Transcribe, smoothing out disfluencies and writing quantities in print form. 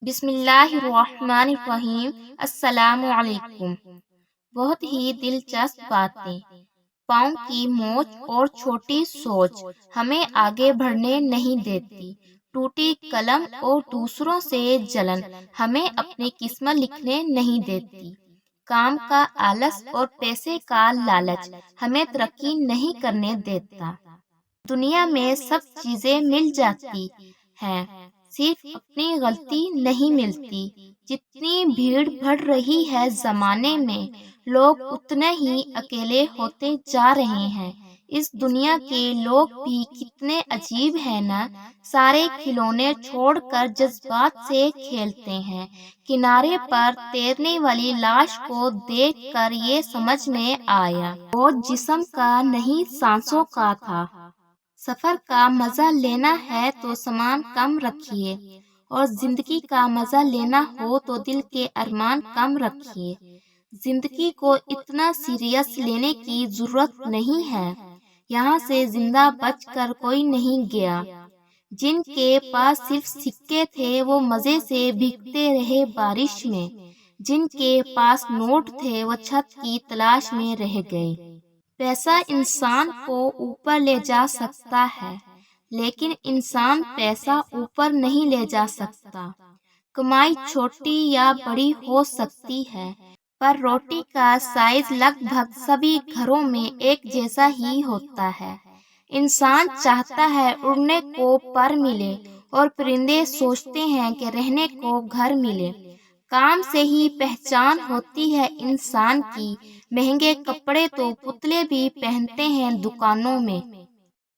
بسم اللہ الرحمن الرحیم۔ السلام علیکم۔ بہت ہی دلچسپ باتیں۔ پاؤں کی موچ اور چھوٹی سوچ ہمیں آگے بڑھنے نہیں دیتی۔ ٹوٹی قلم اور دوسروں سے جلن ہمیں اپنی قسمت لکھنے نہیں دیتی۔ کام کا آلس اور پیسے کا لالچ ہمیں ترقی نہیں کرنے دیتا۔ دنیا میں سب چیزیں مل جاتی ہیں، صرف اپنی غلطی نہیں ملتی۔ جتنی بھیڑ بڑھ رہی ہے زمانے میں، لوگ اتنے ہی اکیلے ہوتے جا رہے ہیں۔ اس دنیا کے لوگ بھی کتنے عجیب ہیں نا، سارے کھلونے چھوڑ کر جذبات سے کھیلتے ہیں۔ کنارے پر تیرنے والی لاش کو دیکھ کر یہ سمجھ میں آیا، وہ جسم کا نہیں سانسوں کا تھا۔ سفر کا مزہ لینا ہے تو سامان کم رکھیے، اور زندگی کا مزہ لینا ہو تو دل کے ارمان کم رکھیے۔ زندگی کو اتنا سیریس لینے کی ضرورت نہیں ہے۔ یہاں سے زندہ بچ کر کوئی نہیں گیا۔ جن کے پاس صرف سکے تھے وہ مزے سے بھیگتے رہے بارش میں۔ جن کے پاس نوٹ تھے وہ چھت کی تلاش میں رہ گئے۔ پیسہ انسان کو اوپر لے جا سکتا ہے، لیکن انسان پیسہ اوپر نہیں لے جا سکتا۔ کمائی چھوٹی یا بڑی ہو سکتی ہے، پر روٹی کا سائز لگ بھگ سبھی گھروں میں ایک جیسا ہی ہوتا ہے۔ انسان چاہتا ہے اڑنے کو پر ملے، اور پرندے سوچتے ہیں کہ رہنے کو گھر ملے۔ کام سے ہی پہچان ہوتی ہے انسان کی، مہنگے کپڑے تو پتلے بھی پہنتے ہیں دکانوں میں۔